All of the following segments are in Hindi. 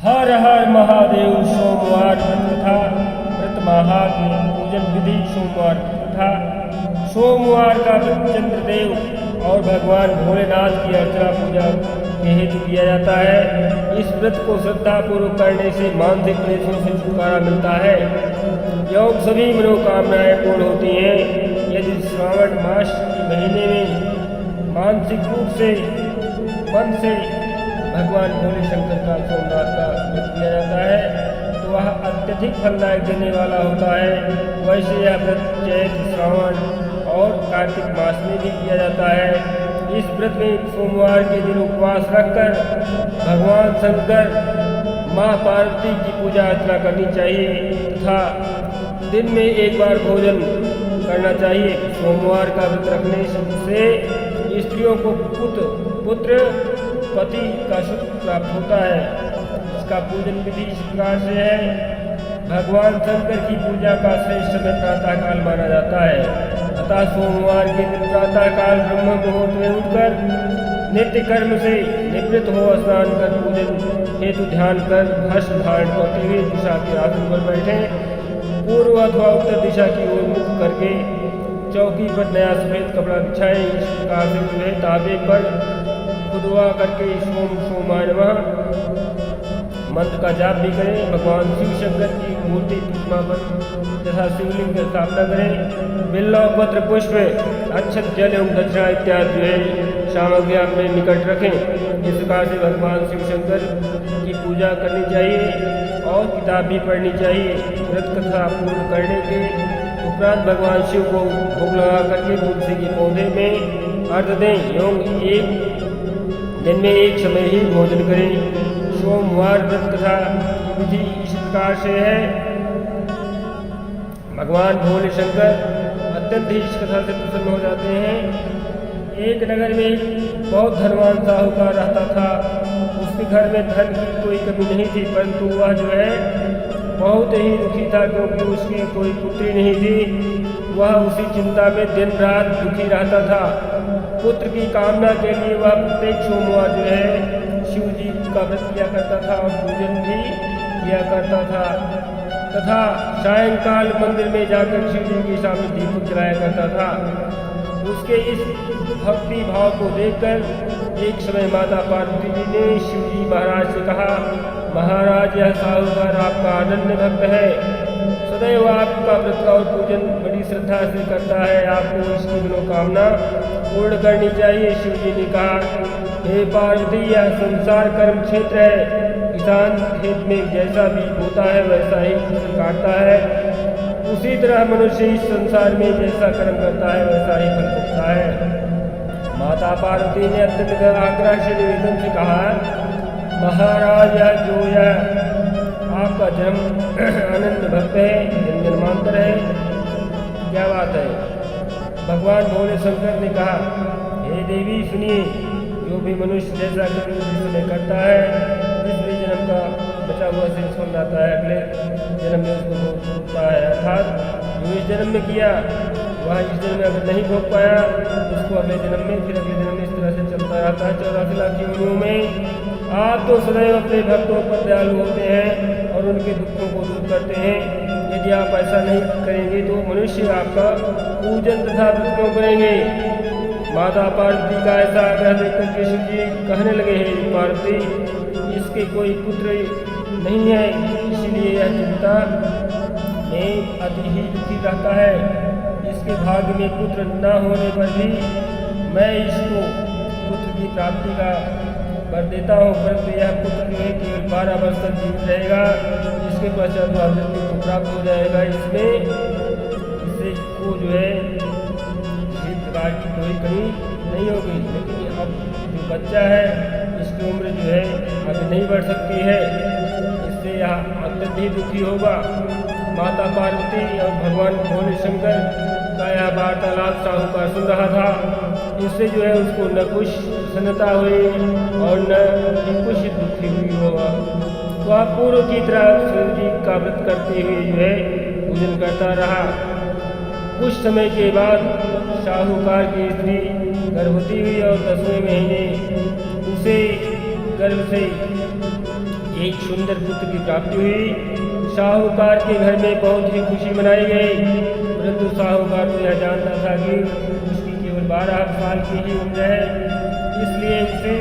हर हर महादेव। सोमवार व्रत कथा। व्रत महात्म्य। पूजन विधि। सोमवार व्रत कथा। सोमवार का व्रत चंद्रदेव और भगवान भोलेनाथ की अर्चना पूजा के हेतु किया जाता है। इस व्रत को श्रद्धापूर्वक करने से मानसिक क्लेशों से छुटकारा मिलता है एवं सभी मनोकामनाएं पूर्ण होती हैं। यदि श्रावण मास के महीने में मानसिक रूप से मन से भगवान भोले शंकर का सोमनाथ का व्रत किया जाता है तो वह अत्यधिक फलदायक देने वाला होता है। वैसे यह व्रत चैत, श्रावण और कार्तिक मास में भी किया जाता है। इस व्रत में सोमवार के दिन उपवास रखकर भगवान शंकर, माँ पार्वती की पूजा अर्चना करनी चाहिए तथा दिन में एक बार भोजन करना चाहिए। सोमवार का व्रत रखने से स्त्रियों को पुत्र पति का सुख प्राप्त होता है। इसका पूजन विधि इस प्रकार से है। भगवान शंकर की पूजा का श्रेष्ठ समय प्रातः काल माना जाता है। अतः सोमवार के दिन प्रातः काल ब्रह्म मुहूर्त में उठकर नित्य कर्म से निवृत्त हो स्नान कर पूजन हेतु ध्यान कर भस्म धारण करते हुए दिशा के आसन पर बैठे पूर्व अथवा उत्तर दिशा की ओर मुख करके चौकी पर नया सफेद कपड़ा बिछाए। इस प्रकार से जो है ताबे पर खुदवा करके सोम सोमाय नमः मंत्र का जाप भी करें। भगवान शिव शंकर की मूर्ति प्रतिमा पर तथा शिवलिंग की स्थापना करें। बिल्व पत्र, पुष्प, अक्षत, जल एवं दक्षिणा इत्यादि जो है सामग्री अपने निकट रखें। इस प्रकार से भगवान शिव शंकर की पूजा करनी चाहिए और किताब भी पढ़नी चाहिए। व्रत कथा पूर्ण करने के उपरांत भगवान शिव को भोग लगा करके तुलसी के पौधे में अर्घ दें एवं एक दिन में एक समय ही भोजन करें। सोमवार व्रत कथा की विधि इस प्रकार से है। भगवान भोले शंकर अत्यंत ही इस कथा से प्रसन्न हो जाते हैं। एक नगर में बहुत धनवान साहूकार रहता था। उसके घर में धन की कोई कमी नहीं थी, परंतु वह जो है बहुत ही दुखी था क्योंकि उसकी कोई पुत्री नहीं थी। वह उसी चिंता में दिन रात दुखी रहता था। पुत्र की कामना के लिए वह प्रत्येक सोमवार जो है शिव जी का व्रत किया करता था और पूजन भी किया करता था तथा सायंकाल मंदिर में जाकर शिव जी के सामने दीपक जलाया करता था। उसके इस भक्ति भाव को देखकर एक समय माता पार्वती जी ने शिव जी महाराज से कहा, महाराज यह साहूकार आपका अनन्य भक्त है, सदैव आपका व्रत और पूजन बड़ी श्रद्धा से करता है, आपको इसकी मनोकामना पूर्ण करनी चाहिए। शिव जी ने कहा, हे पार्वती यह संसार कर्म क्षेत्र है। किसान खेत में जैसा बीज बोता है वैसा ही फसल काटता है, उसी तरह मनुष्य इस संसार में जैसा कर्म करता है वैसा ही फल भोगता है। माता पार्वती ने अत्यंत आग्रह से निवेदन से कहा, महाराज यह आपका जन्म अनंत भक्त है, जन्मांतर है, क्या बात है। भगवान भोले शंकर ने कहा, हे देवी सुनिए, जो भी मनुष्य जैसा कर्म करता है इसलिए जन्म का बचा हुआ से छोड़ जाता है, अगले जन्म में उसको भोगता है। अर्थात जो इस जन्म में किया वह इस जन्म में अगर नहीं भोग पाया उसको अगले जन्म में, फिर अगले जन्म में इस तरह से चलता रहता है। 84 लाख योनियों में आप तो सदैव अपने भक्तों पर दयालु होते हैं और उनके दुखों को दूर करते हैं। यदि आप ऐसा नहीं करेंगे तो मनुष्य आपका पूजन तथा व्रत क्यों करेंगे। माता पार्वती का ऐसा आग्रह देखकर के शिव जी कहने लगे, हे पार्वती इसके कोई पुत्र नहीं है, इसीलिए यह चिंता में अति ही दुखी रहता है। इसके भाग्य में पुत्र न होने पर भी मैं इसको पुत्र की प्राप्ति का वर देता हूँ, परंतु यह पुत्र जो है केवल 12 वर्ष तक जीवित रहेगा, इसके पश्चात वह मृत्यु को प्राप्त हो जाएगा। इससे को जो है प्रकार की कोई कमी नहीं होगी। लेकिन अब जो बच्चा है इसकी उम्र जो है आगे नहीं बढ़ सकती है, इससे यह अत्यंत ही दुखी होगा। माता पार्वती और भगवान भोले शंकर का यह वार्तालाप साहूकार सुन रहा था। इससे जो है उसको न कुछ प्रसन्नता हुई और न कुछ दुखी हुई होगा। वह पूर्व की तरह शिव जी का व्रत करते हुए जो है पूजन करता रहा। कुछ समय के बाद साहूकार की स्त्री गर्भवती हुई और 10वें महीने उसे गर्भ से एक सुंदर पुत्र की प्राप्ति हुई। साहूकार के घर में बहुत ही खुशी मनाई गई, परंतु साहूकार तो यह जानता था कि उसकी केवल 12 साल की ही उम्र है, इसलिए उसे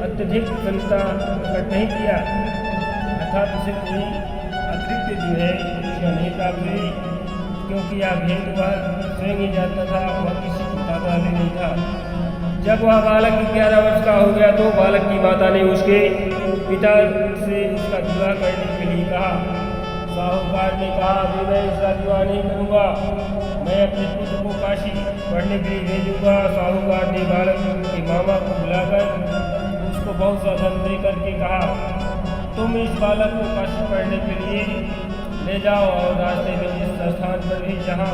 अत्यधिक प्रसन्नता प्रकट नहीं किया, अर्थात उसे कोई अतिरिक्त जो है खुशियाँ नहीं प्राप्त हुई, क्योंकि यह भेद वह स्वयं ही जानता था, वह किसी को बताता भी नहीं था। जब वह बालक 11 वर्ष का हो गया तो बालक की माता ने उसके पिता से उसका विवाह करने के लिए कहा। साहूकार ने कहा, अभी मैं इसका विवाह नहीं करूँगा, मैं अपने पुत्र को काशी पढ़ने के लिए भेजूँगा। साहूकार ने बालक के मामा को बुलाकर उसको बहुत सा धन दे करके कहा, तुम इस बालक को काशी पढ़ने के लिए ले जाओ और रास्ते में इस स्थान पर भी जहाँ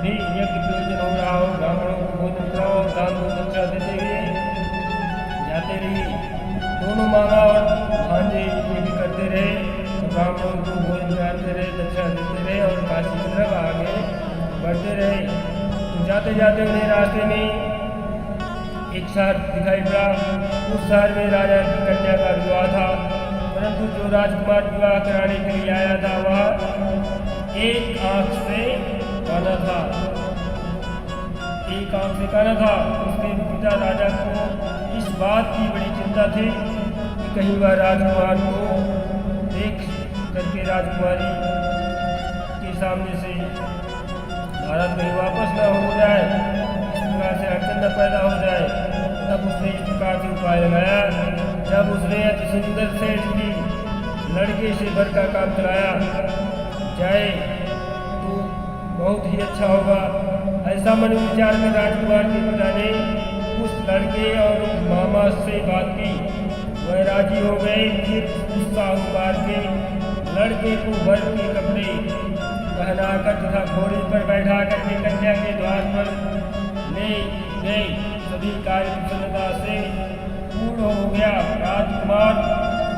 भी यज्ञ प्रयोजन हो रहा हो ब्राह्मणों को भोजन कराओ और दान को दक्षिणा देते हुए जाते रहिए। दोनों मामा और भांजे ये भी करते रहे, तो ब्राह्मणों को भोजन कराते रहे, दक्षिणा देते रहे और काशी की तरफ आगे बढ़ते रहे। तो जाते जाते उन्हें रास्ते में एक शहर दिखाई पड़ा। उस शहर में राजा की कन्या का विवाह था, परंतु जो राजकुमार विवाह कराने के लिए आया था वह एक आंख से काना था, एक आंख से काना था। उसके पिता राजा को इस बात की बड़ी चिंता थी कि कहीं वह राजकुमार को देख करके राजकुमारी के सामने से भारत कहीं वापस न हो जाए, इस प्रकार से अड़चन न पैदा हो जाए। तब उसने इस प्रकार से उपाय लगाया। जब उसने अति सुंदर सेठ की लड़के से घर का काम चलाया जाए तो बहुत ही अच्छा होगा, ऐसा मन विचार में राजकुमार के पिता ने उस लड़के और मामा से बात की। वह राजी हो गए। फिर उस साहूकार के लड़के को वर्ग के कपड़े पहनाकर तथा घोड़े पर बैठा करके कन्या के द्वार पर ले गए। सभी कार्य प्रसन्नता से पूर्ण हो गया। राजकुमार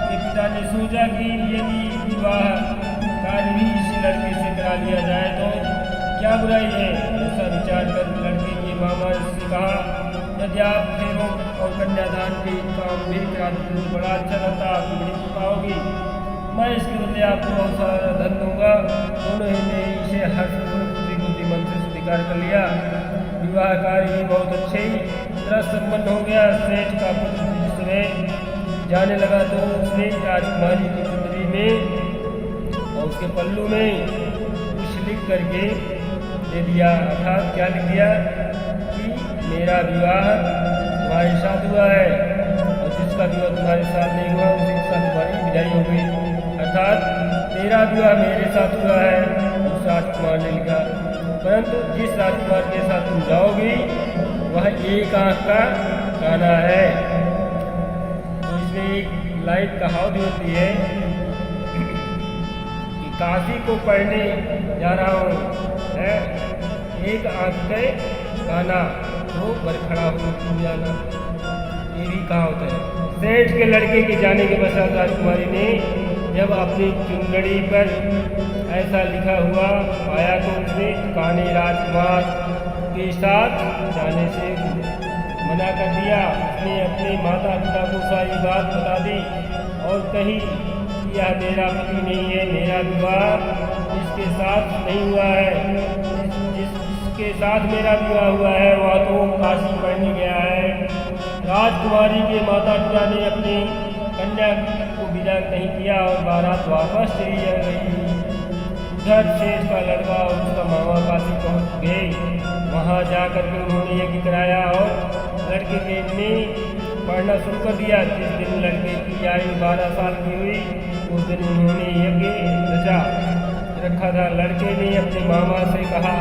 के पिता ने सोचा कि यदि विवाह कार्य भी इसी लड़के से करा लिया जाए तो क्या बुराई है। ऐसा विचार कर लड़के के मामा से कहा, यदि आप फेरों और कन्यादान के काम भी करा देते तो बड़ा अच्छा रहता, आपकी बड़ी कृपा होगी, मैं इसके बदले आपको बहुत सारा धन दूंगा। दोनों ही ने इसे हर्षपूर्वक बुद्धिमन से स्वीकार कर लिया। विवाह कार्य भी बहुत अच्छे तरह संपन्न हो गया। सेठ का पुत्र जिस समय जाने लगा तो उसने राजकुमारी की चुंदरी में और उसके पल्लू में कुछ लिख करके दे दिया, अर्थात क्या लिख दिया कि मेरा विवाह तुम्हारे साथ हुआ है और जिसका विवाह तुम्हारे साथ नहीं हुआ उसी के साथ तुम्हारी विदाई हो गई, अर्थात तेरा विवाह मेरे साथ हुआ है, उस राजकुमार ने लिखा। परंतु जिस राजकुमार के साथ तुम जाओगी वह एक आंख का काना है। तो इसमें एक लाइन कहावत होती है कि काशी को पढ़ने जा रहा हूँ, एक आंख के काना तो बरखड़ा हो जाना, ये भी कहावत है। सेठ के लड़के के जाने के पश्चात राजकुमारी ने जब अपनी चुंदड़ी पर ऐसा लिखा हुआ पाया तो उसने काने राजकुमार के साथ जाने से मना कर दिया। उसने अपने माता पिता को सारी बात बता दी और कही कि यह मेरा पति नहीं है, मेरा विवाह इसके साथ नहीं हुआ है, जिसके साथ मेरा विवाह हुआ है वह तो काशी पढ़ने गया है। राजकुमारी के माता पिता ने अपनी कन्या को विदा नहीं किया और बारात वापस चली गई। उधर सेठ का लड़का और उसका मामा काशी पहुँच गए। वहाँ जाकर के उन्होंने यज्ञ कराया और लड़के के ने पढ़ना शुरू कर दिया। जिस दिन लड़के की आयु 12 साल की हुई उस दिन उन्होंने यज्ञ रखा था। लड़के ने अपने मामा से कहा,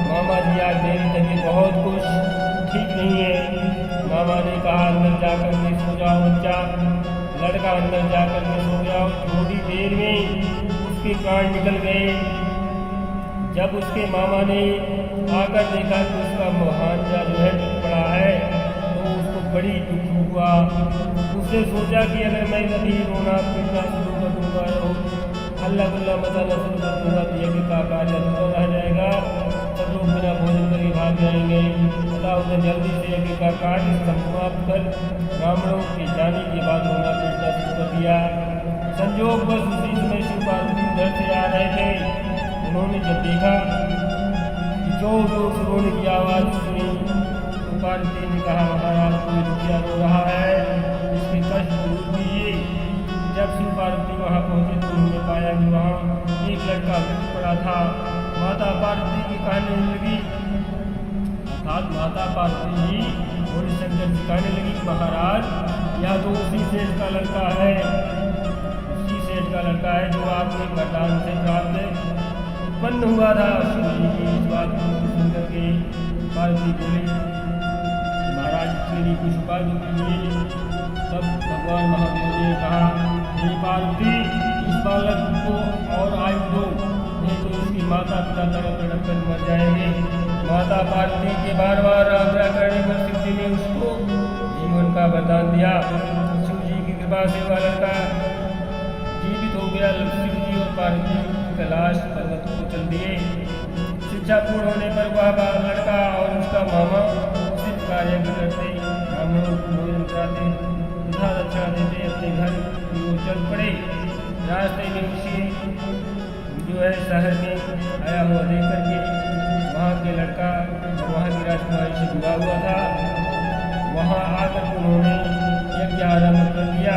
मामा जी आज मेरी तबीयत बहुत कुछ ठीक नहीं है। मामा ने कहा अंदर जाकर के सो जाओ बच्चा। लड़का अंदर जाकर के सो गया और थोड़ी देर में उसके प्राण निकल गए। जब उसके मामा ने आकर देखा कि उसका भांजा जो है टूट पड़ा है तो उसको बड़ी दुख हुआ। उसने सोचा कि अगर मैं कभी रोना पीटना शुरू कर दूँगा और हल्ला गुल्ला मचाना शुरू कर दूँगा तो यज्ञ का कार्य अधूरा रह जाएगा, सब लोग बिना भोजन करके भाग जाएंगे। अतः उसने जल्दी से यज्ञ का कार्य समाप्त कर ब्राह्मणों के जाने के बाद रोना पीटना शुरू कर दिया। संजोग बस उसी समय शिव पार्वती उधर से आ रहे थे। उन्होंने जब देखा कि जोर जोर से रोने की आवाज़ सुनी तो पार्वती ने कहा, महाराज कोई दुखिया रो रहा है, इसके कष्ट दूर कीजिए। जब शिव पार्वती वहाँ पहुँचे तो उन्होंने पाया कि वहाँ एक लड़का पड़ा था। माता पार्वती की कहने लगी, अर्थात माता पार्वती जी भोले शंकर जी कहने लगी, महाराज यह तो उसी सेठ का लड़का है, उसी सेठ का लड़का है जो आपके वरदान से प्राप्त उत्पन्न हुआ था। शिव जी की इस बात को सुनकर के पार्वती बोली, महाराज इसके लिए कुछ उपाय कीजिए। तब भगवान महादेव ने कहा, हे पार्वती इस बालक को और आयु दो, नहीं तो इसकी माता पिता तड़प तड़प कर मर जाएंगे। माता पार्वती के बार बार आग्रह करने पर शिव जी ने उसको जीवन का वरदान दिया। शिव जी की कृपा से वह लड़का जीवित हो गया। शिव जी और पार्वती कैलाश पर्वत को चल दिए। शिक्षा पूर्ण होने पर वह लड़का और उसका मामा शिव कार्य करते, ब्राह्मणों को भोजन कराते तथा दक्षिणा देते अपने घर की ओर चल पड़े। रास्ते में उसी जो है शहर में आया हुआ देख करके वहाँ के लड़का वहाँ की राजकुमारी से जुड़ा हुआ था। वहाँ आकर उन्होंने यज्ञ आरंभ कर दिया।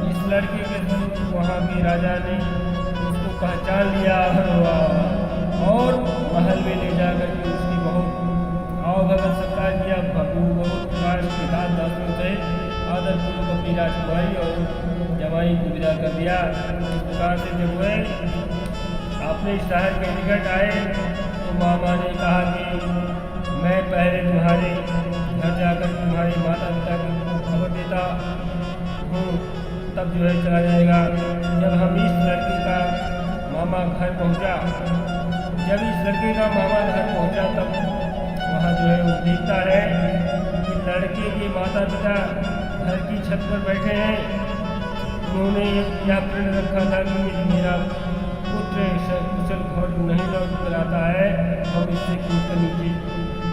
इस लड़के के वहाँ के राजा ने उसको पहचान लिया और महल में ले जाकर के उसकी बहुत आवभगत सत्कार किया। बहुत प्रकार के दास दासियों से आदरपूर्वक अपनी राजकुमारी और जवाई को विदा कर दिया। इस प्रकार से जब वह अपने शहर के निकट आए तो मामा ने कहा कि मैं पहले तुम्हारे घर जाकर तुम्हारे माता पिता को खबर देता हूँ, तब जो है चला जाएगा। जब हम इस लड़के का मामा घर पहुँचा, जब इस लड़के का मामा घर पहुँचा तब वहाँ जो है वो देखता है कि लड़के के माता पिता घर की छत पर बैठे हैं। उन्होंने यह प्रण रखा था कि मेरा पुत्र कुशल खबर नहीं लौट कर आता है, हम इससे कूदकर नीचे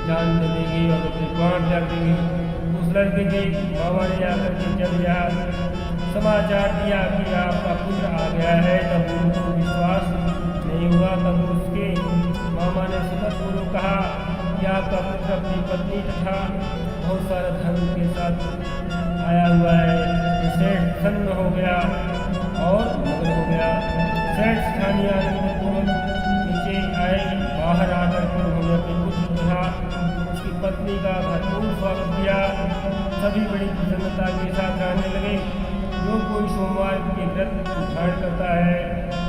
जान दे देंगे और अपने प्राण त्याग देंगे। उस लड़के के मामा ने आकर के जब यह समाचार दिया कि आपका पुत्र आ गया है, तब उनको विश्वास नहीं हुआ। तब उसके मामा ने सुखपूर्वक कहा कि आपका पुत्र अपनी पत्नी तथा बहुत सारा धन के साथ आया हुआ है। सेठ प्रसन्न हो गया और मगन हो गया। सेठ स्थानीय आनंदपूर्वक नीचे आए। बाहर आकर के उन्होंने अपने पुत्र तथा उसकी पत्नी का भरपूर स्वागत किया। सभी बड़ी प्रसन्नता के साथ रहने लगे। जो कोई सोमवार के व्रत धारण करता है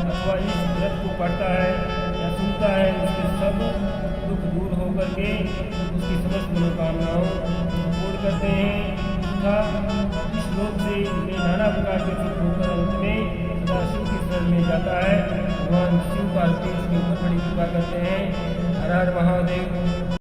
अथवा इस व्रत को पढ़ता है या सुनता है, उसके सब दुख दूर होकर के उसकी समस्त मनोकामनाओं पूर्ण करते हैं तथा इस लोक से नाना प्रकार के सुख होकर अंत में सदा शिव की शरण में जाता है। भगवान शिव पार्वती उसके ऊपर बड़ी कृपा करते हैं। हर हर महादेव।